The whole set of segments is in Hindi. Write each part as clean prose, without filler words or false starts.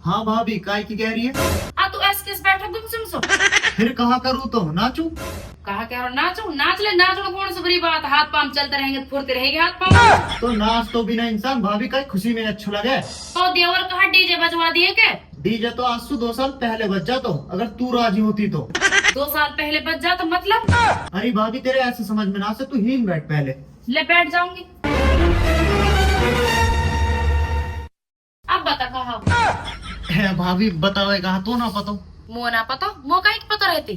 हाँ भाभी, काय की कह रही है? आ तू ऐसे किस बैठा तुम सुन फिर कहाँ करूँ तो नाचू? कहा क्या नाचो नाच ले नाचो कौन सी बुरी बात, हाथ पांव चलते रहेंगे तो फुर्ते रहेंगे हाथ पांव। तो नाच तो बिना इंसान भाभी का खुशी में अच्छा लगे। तो देवर कहा डीजे बजवा दिए क्या? डीजे तो आज से 2 साल पहले बज जा, तो अगर तू राजी होती तो। 2 साल पहले बज जा तो मतलब? अरे भाभी तेरे ऐसे समझ में ना से, तू हीन बैठ पहले। ले बैठ जाऊंगी। अब बता कहा भाभी बताओ कहा तो ना पतो। मुँह ना पता मुँह का पता रहती।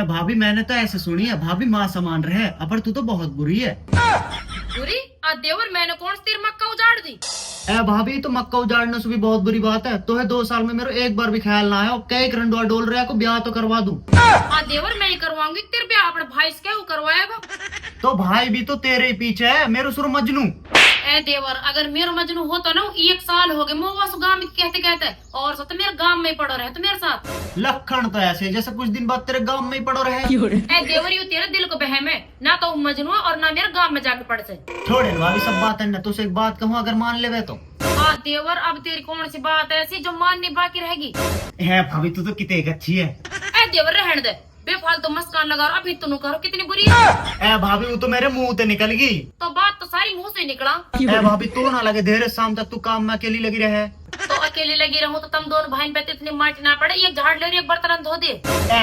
भाभी मैंने तो ऐसे सुनी है, भाभी माँ समान रहे, अपर तू तो बहुत बुरी है। बुरी आ देवर मैंने कौन सी तेरी मक्का उजाड़ दी? भाभी तो मक्का उजाड़ने से भी बहुत बुरी बात है। तो है 2 साल में मेरे एक बार भी ख्याल ना आया कई रंडवा डोल रहा को ब्याह तो करवा दूं। आ देवर मैं ही करवाऊंगी तेरे ब्याह, अपने भाई से क्या वो करवाएगा? तो भाई भी तो तेरे ही पीछे है, मेरे सुर मजनू। ए देवर अगर मेरा मजनू होता ना 1 साल हो गए मोवा गांव में कहते कहते और तो मेरे गांव में ही पड़ो रहे तो मेरे साथ। लखन तो ऐसे जैसे कुछ दिन बाद तेरे गांव में ही पड़ो रहे। ए देवर यू तेरे दिल को बहम है ना, तो मजनू और ना मेरे गांव में जाके पड़ से। छोड़े भाभी सब बात है ना, तो एक बात कहूँ अगर मान लेवे तो। हाँ देवर अब तेरी कौन सी बात ऐसी जो माननी बाकी रहेगी? है भाभी तू तो कितने अच्छी है। ए देवर रहने दे बेफालतू मस्कान लगा रहा, अभी तुम करो कितनी बुरी है। भाभी वो तो मेरे मुंह से निकल गई। तो बात तो सारी मुंह से निकला। भाभी तो ना लगे देर शाम तक तू काम में अकेली लगी रहे। तो अकेले लगी रहूं तो तुम दोनों भाई पे इतनी माटी ना पड़े, एक झाड़ ले रही एक बर्तन धो दे।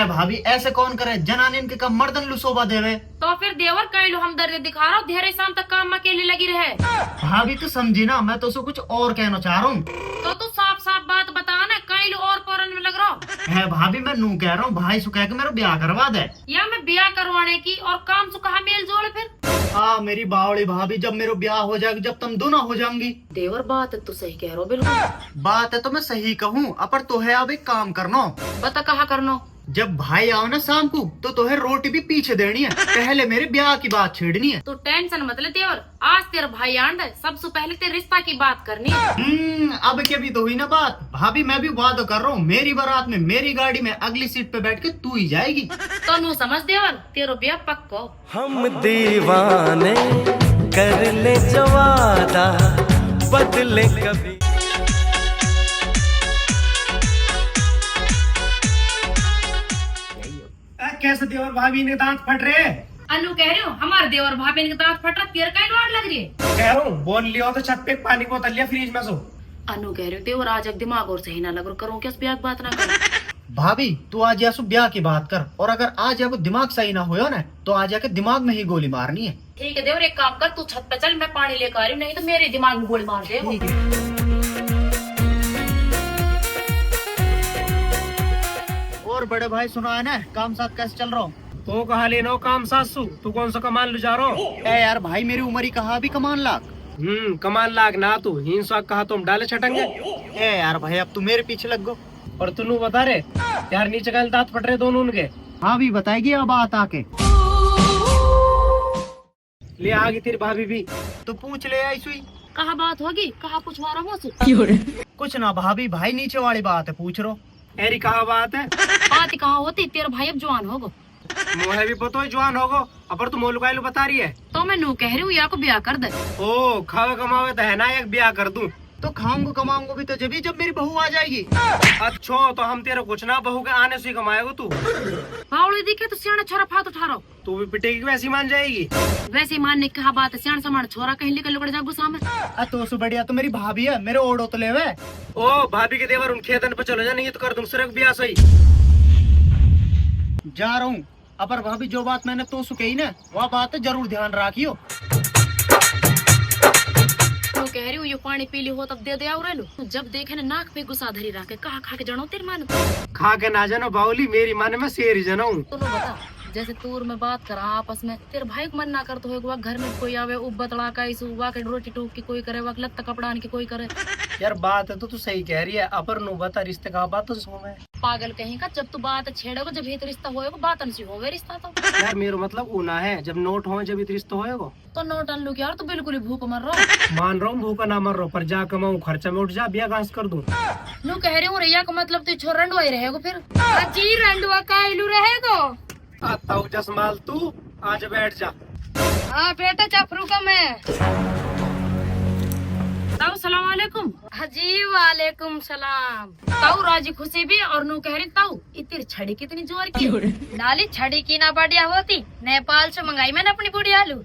भाभी ऐसे कौन करे, जनानिन के कम मर्दन लुसोबा देवे। तो फिर देवर कई लो हम दर्द दिखा रहा हूँ, देर शाम तक काम में अकेली लगी रहे। भाभी तो समझी ना, मैं तो उसे कुछ और कहना चाह रहा हूँ। तो तू साफ साफ बात बता ना, कई लो और पौरन में लग रहा हूँ। भाभी मैं नू कह रहा हूँ, भाई से कह के मेरा ब्याह करवा दे। या मैं ब्याह करवाने की और काम से कहा मेल जोड़ फिर। मेरी बावड़ी भाभी, जब मेरा ब्याह हो जाएगा, जब तुम दोनों हो जाऊंगी। देवर बात है तू सही कह रहा हो बिल्कुल। बात है तो मैं सही कहूँ, अपर तो है अब एक काम करना। बता कहा करना? जब भाई आओ ना शाम को तो है रोटी भी पीछे देनी है, पहले मेरे ब्याह की बात छेड़नी है। तू टेंशन मत ले देवर, आज तेरा भाई आंड है, सबसे पहले तेरे रिश्ता की बात करनी है। अब क्या भी तो हुई ना बात। भाभी मैं भी वादा कर रहा हूँ, मेरी बारात में मेरी गाड़ी में अगली सीट पे बैठ के तू ही जाएगी। तो नू समझ देवर तेरो ब्याह पक्को। हम दीवाने कर ले जो वादा बदले कभी। कैसे देवर भाभी ने दांत फट रहे? अनु कह रही हूँ हमारे देवर भाभी ने दांत फट रहा, तेरे का लौट लग रही है। कह रहा हूँ बोल लियो तो छत पे पानी को उतर लिया फ्रिज में सो। अनु कह रही हूँ देवर आज एक दिमाग और सही ना लग रहा, करूँ क्या ब्याह की बात ना करूँ। भाभी तू आज यासु ब्याह की बात कर, और अगर आज को दिमाग सही ना हो ना तो आज जाके दिमाग में ही गोली मारनी है। ठीक है देवर एक काम कर, तू छत पे चल मैं पानी लेकर आ रही हूँ, नहीं तो मेरे दिमाग में गोली मार दे। और बड़े भाई सुना है ना, काम साथ कैसे चल रहा हूँ? तो कहा लेना काम सासू, तू कौन सा कमान ले जा रहा हो? यार भाई मेरी उम्र ही कहा भी कमान लाख। कमान लाख ना तू हिंस कहा तुम डाले छटंगे। यार भाई अब तू मेरे पीछे लग गो। और तू बता रहे यार नीचे का दांत फट रहे दोनों उनके। हाँ भी बताएगी अब बात आके। ले आगे तेरी भाभी भी तो पूछ ले आई सुई। कहा बात होगी, कहा पूछवा रहा हूँ? कुछ ना भाभी, भाई नीचे वाली बात है पूछ रो। एरी कहा बात है? बात कहाँ होती, तेरा भाई अब जवान होगा। मुझे भी पता है जवान होगो, अपर तू मोलुकाइलू बता रही है। तो मैं नू कह रही हूँ या को ब्याह कर दे। ओ खावे कमावे तो है ना, एक ब्याह कर दूं तो खाऊंगा कमाऊंगा भी तो जब मेरी बहू आ जाएगी। अच्छा तो हम तेरा कुछ ना, बहू के आने से कमाएगा तू। बावड़ी दिखे तो सियाना छोरा फात उठा रहा, तू भी पिटेगी वैसी मान जाएगी। वैसे मानने की कहा बात है, सियाना समान छोरा कहीं लेकर लुकड़ जा गुस्सा में। तो सु बढ़िया तो मेरी भाभी है, मेरे ओढ़ो तो ले वे। ओ भाभी के देवर उन खेतन पे चलो जा, नहीं तो कर दूं सिर्फ ब्याह सही। जा रहा हूँ, अपर भाभी जो बात मैंने तो सु कही ना, वह बात जरूर ध्यान रखियो। तो कह रही हूँ ये पानी पी ली हो तब दे दे आओ लो, जब देखे ना नाक पे गुस्सा धरी रखे, कहा खा के जनो तेरी मान। खा के ना जानो बाउली, मेरी मन में शेर जनो। तो बता जैसे तूर में बात करा आपस में, तेरे भाई को मन ना कर तो घर में कोई आवे उबतड़ा का इस के रोटी टूक की कोई करे, लत्ता कपड़ा की कोई करे। यार बात है तो तू सही कह रही है, अपर नु बता रिश्ते का बात तो सुन। पागल कहीं का, जब तू बात छेड़ेगा जब हित रिश्ता होएगा बात नहीं होवे रिश्ता तो। यार मेरा मतलब ऊना है, जब नोट हो जब रिश्ता होएगा। तो नोट अन लू यार, तो बिल्कुल ही भूख मर रहा। मान रहा हूँ भूखा ना मर रहा, पर जा कमाऊँ खर्चा में उठ जा, ब्याह घास कर दूं। नू कह रही हूँ रैया का मतलब तू छोरा रंडवा ही रहेगा फिर। जी रंडवा का इलू रहेगा। आता हूँ जसमाल, तू आज बैठ जा। हाँ बेटा चफरू का मैं। ताऊ सलाम वालेकुम। हाजी वालेकुम सलाम। ताऊ राजी खुशी भी और नू कह रही ताऊ इतनी छड़ी कितनी जोर की। लाली छड़ी की ना बढ़िया होती, नेपाल से मंगाई मैंने अपनी बुढ़ी आलू।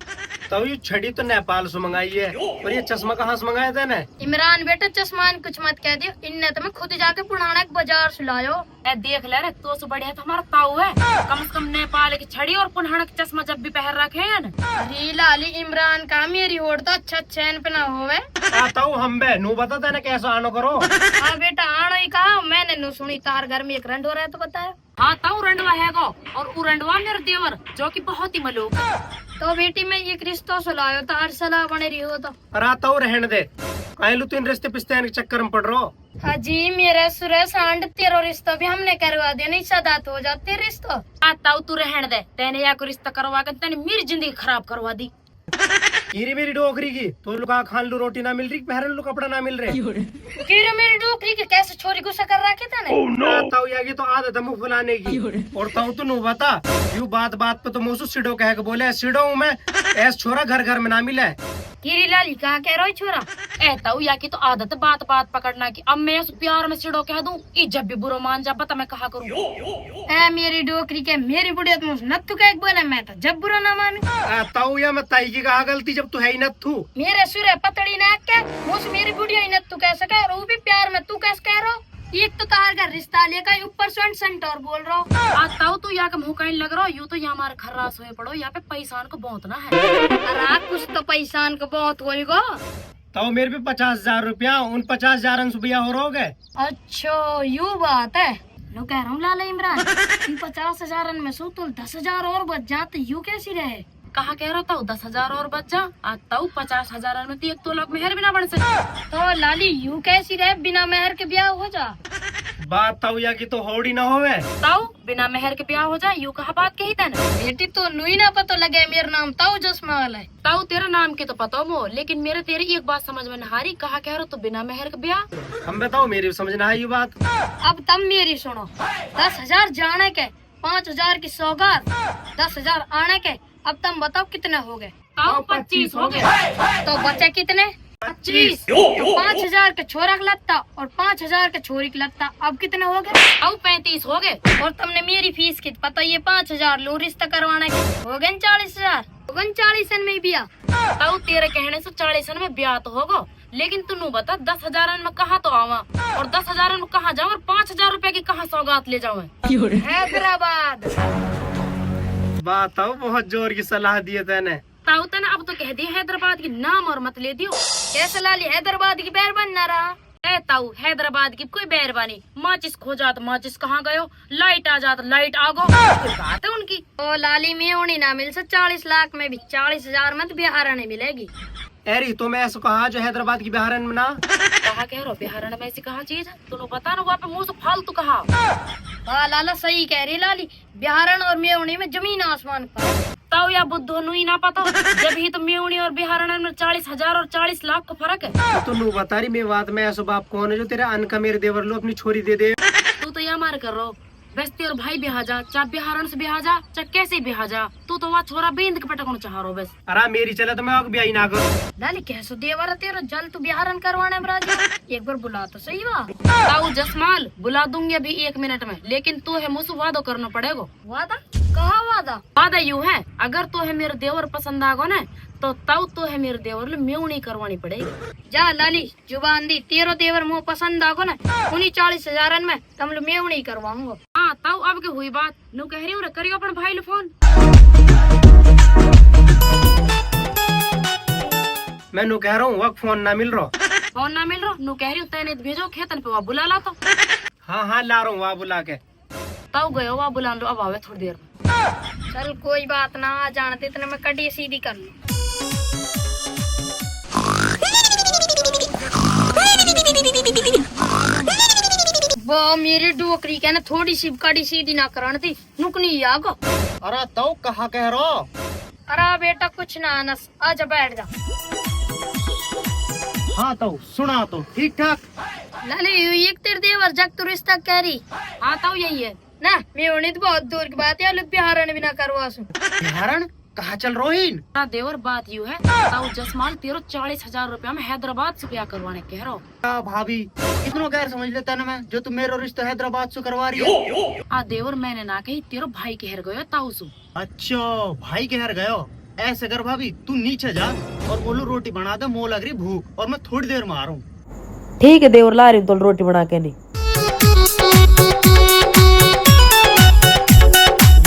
तो ये छड़ी तो नेपाल से मंगाई है, और ये चश्मा कहाँ से मंगाया था ने? इमरान बेटा चश्मा कुछ मत कह दियो, इनने तो मैं खुद जाके पुराना बाजार से लायो। देख ले रे तो से बढ़िया तो हमारा ताऊ है, कम से कम नेपाल की छड़ी और पुराना चश्मा जब भी पहन रखे है ना। अरे लाली इमरान का मेरी होड़ तो अच्छा चैन पे ना होवे। ताऊ हम बे नू बता देना कैसा आनो करो। हाँ बेटा आनो ही कहा, मैंने नू सुनी तार घर में एक रंड हो रहा है तो बताया। हाँ ताऊ रंडवा है गो, और वो रंडवा मेरे देवर जो कि बहुत ही मलूक। तो बेटी मैं एक रिश्तों से लायो तार सलाह बने रही हो तो। अरे ताऊ रहने दे, कहीं लू तीन रिश्ते पिस्ते के चक्कर में पड़ रहो। हाँ जी मेरे सुरेश आंड तेरो रिश्ता भी हमने करवा दिया, नहीं सदात हो जाते रिश्ता। ताऊ तू रहने दे, तेने या को रिश्ता करवा कर तेने मेरी जिंदगी खराब करवा दी। कीरी मेरी डोकरी की तो लुका खान लू रोटी ना मिल रही, पहन लू कपड़ा ना मिल रहे। कीरे मेरी डोकरी की कैसे छोरी गुस्सा कर रखे था ने। ताऊ यागी तो आदत है मुंह फुलाने की। और ताऊ तो नू बता, यू बात बात पे तो मुझसे सिडो कह के बोले, सिडो हूँ मैं, ऐस छोरा घर घर में ना मिले। कीरी लाली कहा कह रहा छोरा। ए ताऊ या की तो आदत बात बात पकड़ना की, अब मैं उस प्यार में सिडो कह दूं, जब भी बुरा मान जा बता मैं कहा करूँ। ए मेरी डोकरी के मेरी बुढ़िया तुम नत्थु कह बोले, मैं तो जब बुरा ना मानू। ताऊ या मैं ताई की कहा गलती जब तू है ही नत्थु। मेरे सुरे पतड़ी ना के मुझ मेरी बुढ़िया ही नत्थु कैसे कह रहा, वो भी प्यार में तू कैसे कह रहा। एक तो तार का रिश्ता लेकर ऊपर सेंट और बोल रहा हूँ। ताऊ तू यहाँ का मुँह कहीं लग रहा हो, यूँ तो यहाँ हमारे खर्रास हुए पड़ो, यहाँ पे पैसान को बहुत ना है। अरे कुछ तो पैसान को बहुत होएगा। ताऊ मेरे पे 50,000 रुपया, उन 50,000 रुपया हो रहोगे। अच्छा यू बात है। लो कह रहा हूँ लाला इमरान, 50,000 में सो तो 10,000 और बच जाते, यू कैसी रहे। कहा कह रहा था 10,000 और बच जा, ताऊ 50,000 में तो 1 तोला मेहर भी ना बन सके। तो लाली यू कैसी रहे, बिना मेहर के ब्याह हो जा। बात ताऊ या की तो होड़ी ना होवे। ताऊ बिना मेहर के ब्याह हो जाए, यू कहा बात कही था ना। बेटी तो नुई ना पता लगे मेरा नाम ताऊ जसमाल है। ताऊ तेरा नाम के तो पता हो, लेकिन मेरे तेरी एक बात समझ में नहारी, कहा कह रहा तो बिना मेहर के ब्याह। हम बताओ मेरी समझ ना आई ये बात। अब तब मेरी सुनो, 10,000 जाने के, 5,000 की सौगात, 10,000 आने के, अब तुम बताओ कितने हो गए। 25 हो गए। तो बचे कितने? 25। तो 5,000 के छोरा का लगता और 5,000 के छोरी का लगता, अब कितने हो गए? अब 35 हो गए। और तुमने मेरी फीस की पता, ये 5,000 लूं रिश्ता करवाने के, हो गए 40,000। हो गए 40 में ब्याह। ताऊ तेरे कहने से 40 में ब्याह तो होगा, लेकिन तू बता 10,000 में कहाँ तो आवा, और 10,000 में कहाँ जाऊँ, और 5,000 रुपए की कहाँ सौगात ले जाऊँ। हैदराबाद। बात ताऊ बहुत जोर की सलाह दिए तेने। ताऊ तने अब तो कह दिया हैदराबाद की नाम और मत ले दियो। कैसे लाली हैदराबाद की बैरबान ना रहा। ए ताऊ हैदराबाद की कोई बैरबानी, माचिस खो जात माचिस कहाँ गयो, लाइट आ जात लाइट आ गो, बात है उनकी। ओ लाली में होनी ना मिल से 40 लाख में भी 40,000 में तो बिहार नहीं मिलेगी। एरी तो मैं ऐसा कहा जो हैदराबाद की बिहारन में ना। कहा कह रहा बिहार में ऐसी कहा चीज है, तुम पता ना वहाँ पे मुँह से फालतू कहा। हाँ लाला सही कह रही लाली, बिहारन और मेवनी में जमीन आसमान का। ताऊ या बुद्धो नुई ना पता, जब ही तो मेवनी और बिहारन में 40,000 और 40 लाख का फर्क है। तो नू बता रही मैं बात में ऐसा बाप कौन है जो तेरे अन्न का मेरे देवर लो अपनी छोरी दे दे। तू तो ये मार कर रहा बस, और भाई बिहा जा, चाहे बिहारन से बिहा जा, चाहे कैसे बिहा जा, तू तो वहाँ छोरा बेंद के पटक चाह रहा बस। अरे मेरी चले तो मैं अब ब्याह ना करूँ। लाली कैसे देवर तेरा जल तू बिहारन करवाने में राजी, एक बार बुला तो सही वाह। ताऊ जसमाल बुला दूंगी अभी 1 मिनट में, लेकिन तू है मुझसे वादा करना पड़ेगा। वादा? कहा वादा? वादा यूँ है, अगर तू है मेरे देवर पसंद आगो न, तो ताऊ तो है मेरे देवर मेवनी करवानी पड़ेगी। जा लाली जुबान दी, तेरो देवर मुँह पसंद आगो न, उन्हीं 40,000 में तुम लोग मेवनी करवाऊंगा। हाँ ताऊ अब के हुई बात, नु कह रही हूँ करियो अपन भाई लो फोन। मैं नू कह रहा हूँ वक्त फोन ना मिल रहा। फोन ना मिल रहा, नु कह रही हूँ तेने भेजो खेतन पे, वहाँ बुला ला तो। हाँ ला रहा हूँ वहाँ बुला के। ताऊ गए वहाँ बुला लो, अब आवे थोड़ी देर में। चल कोई बात ना, आ जानते इतने में कड़ी सीधी कर लो। वो मेरी डोकरी कहना थोड़ी सी कड़ी सीधी ना करानी थी, नुकनी आगो। अरे तो कहा कह रहा। अरे बेटा कुछ ना नस, आजा बैठ जा। हाँ तो सुना तो ठीक ठाक। लाली एक तेरे देवर जग तू रिश्ता कह रही। हाँ ताऊ यही है ना, मैं तो बहुत दूर की बात है, बिहारन भी ना करवा सू। बिहारन कहाँ चल रोहिन? देवर बात यूँ है, ताऊ जसमाल तेरो 40,000 रुपया में हैदराबाद से ब्याह करवाने कह रहा हो। भाभी इतना गैर समझ लेता ना मैं, जो तुम मेरा रिश्ता हैदराबाद से करवा रही हो। देवर मैंने ना कही, तेरो भाई कहर गयो ताऊ सु। अच्छा भाई के घर गयो। ऐसे कर भाभी, तू नीचे जा और बोलो रोटी बना दे, मोह लग रही भूख और मैं थोड़ी देर में आ रहा हूँ। ठीक है देवर, ला रही तो रोटी बना के। नहीं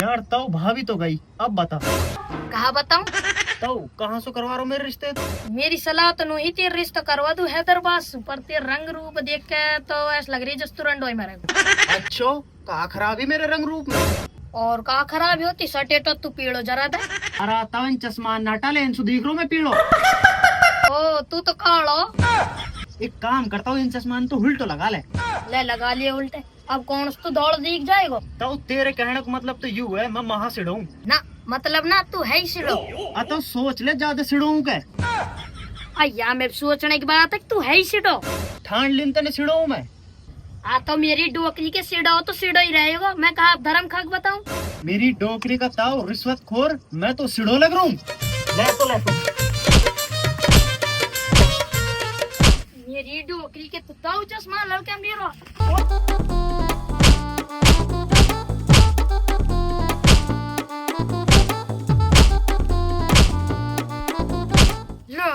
यार तो भाभी तो गई, अब बता। कहा बताऊं? तो कहाँ से करवा रहा हूँ मेरे रिश्ते? मेरी सलाह तो नहीं, तेरे रिश्ता करवा दूं हैदराबाद से, पर तेरे रंग रूप देख के तो ऐसा लग रही है जस तुरंत मेरे को। अच्छा कहा खराबी मेरे रंग रूप में? और कहा खराबी होती, सटे तो तू पीड़ो जरा दे। अरे तवन चश्मा नाटा ले, इनसे देख रो मैं पीड़ो। ओ तू तो कालो। एक काम करता हूँ, इन चश्मा तो उल्टो लगा ले लगा लिए उल्टे। अब कौन तो दौड़ दिख जाएगा? तो तेरे कहने का मतलब तो यू है मैं महा सिड़ो ना, मतलब ना तू है ही सिड़ो। तो सोच ले ज्यादा सिड़ो के। या मैं सोचने की बात है, तू है ही सिड़ो। ठान लिन तने सिड़ो मैं। तो मेरी डोकरी के सिड़ो तो सिड़ो ही रहेगा। मैं कहा धर्म खाक बताऊं? मेरी डोकरी का ताऊ रिश्वत खोर, मैं तो सिड़ो लग रहा हूँ। ले मेरी डोकरी के तो ताऊ चश्मा लड़का मेरा।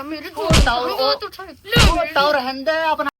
मेरी ताऊ रहने दे अपना।